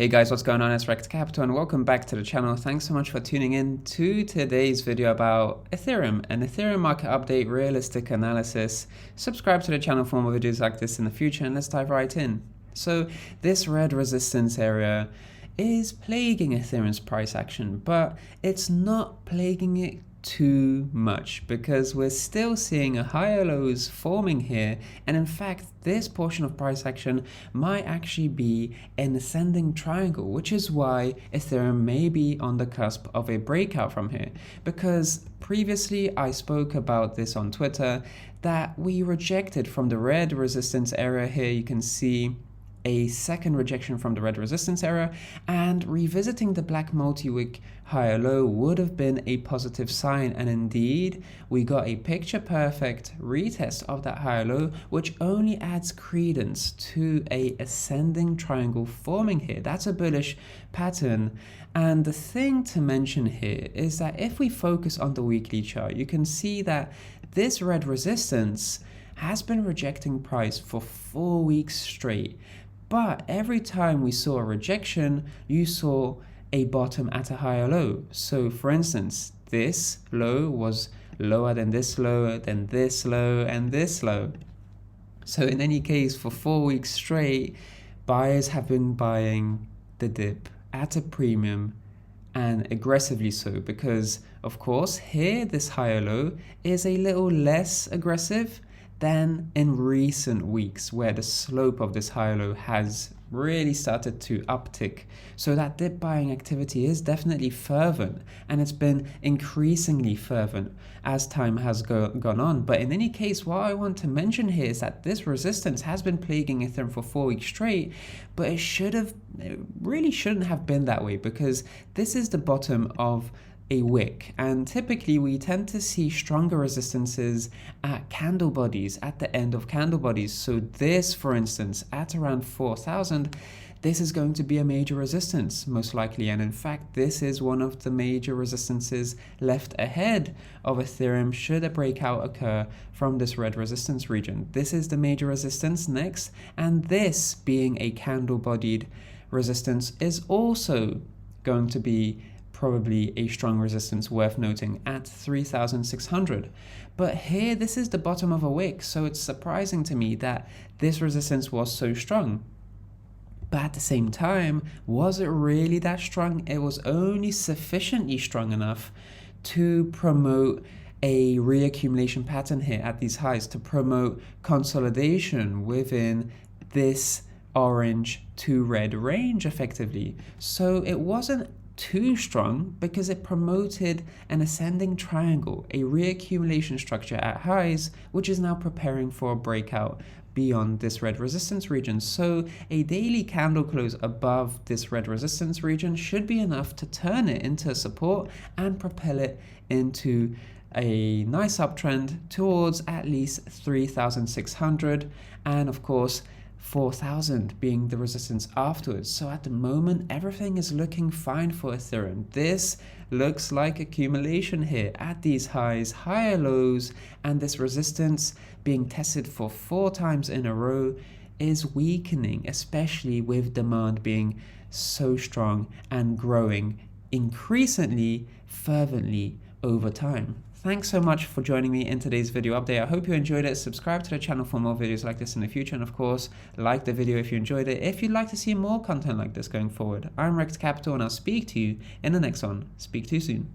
Hey guys, what's going on? It's Rekt Capital and welcome back to the channel. Thanks so much for tuning in to today's video about Ethereum, an Ethereum market update, realistic analysis. Subscribe to the channel for more videos like this in the future and let's dive right in. So this red resistance area is plaguing Ethereum's price action, but it's not plaguing it too much because we're still seeing a higher lows forming here, and in fact this portion of price action might actually be an ascending triangle, which is why Ethereum may be on the cusp of a breakout from here. Because previously I spoke about this on Twitter, that we rejected from the red resistance area here. You can see a second rejection from the red resistance area, and revisiting the black multi-week higher low would have been a positive sign, and indeed we got a picture perfect retest of that higher low, which only adds credence to a ascending triangle forming here. That's a bullish pattern. And the thing to mention here is that if we focus on the weekly chart, you can see that this red resistance has been rejecting price for 4 weeks straight. But every time we saw a rejection, you saw a bottom at a higher low. So for instance, this low was lower than this low, then this low, and this low. So in any case, for 4 weeks straight, buyers have been buying the dip at a premium, and aggressively so, because of course here this higher low is a little less aggressive than in recent weeks, where the slope of this higher low has really started to uptick. So that dip buying activity is definitely fervent, and it's been increasingly fervent as time has gone on. But in any case, what I want to mention here is that this resistance has been plaguing Ethereum for 4 weeks straight, but it really shouldn't have been that way, because this is the bottom of a wick, and typically we tend to see stronger resistances at candle bodies, at the end of candle bodies. So this, for instance, at around 4,000, this is going to be a major resistance most likely, and in fact this is one of the major resistances left ahead of Ethereum should a breakout occur from this red resistance region. This is the major resistance next, and this being a candle bodied resistance is also going to be probably a strong resistance worth noting at 3,600. But here this is the bottom of a wick, so it's surprising to me that this resistance was so strong. But at the same time, was it really that strong? It was only sufficiently strong enough to promote a reaccumulation pattern here at these highs, to promote consolidation within this orange to red range effectively. So it wasn't too strong because it promoted an ascending triangle, a reaccumulation structure at highs, which is now preparing for a breakout beyond this red resistance region. So a daily candle close above this red resistance region should be enough to turn it into support and propel it into a nice uptrend towards at least 3,600, and of course 4,000 being the resistance afterwards. So at the moment everything is looking fine for Ethereum. This looks like accumulation here at these highs, higher lows, and this resistance being tested for 4 times in a row is weakening, especially with demand being so strong and growing increasingly fervently over time. Thanks so much for joining me in today's video update. I hope you enjoyed it. Subscribe to the channel for more videos like this in the future, and of course like the video if you enjoyed it. If you'd like to see more content like this going forward, I'm Rekt Capital and I'll speak to you in the next one. Speak to you soon.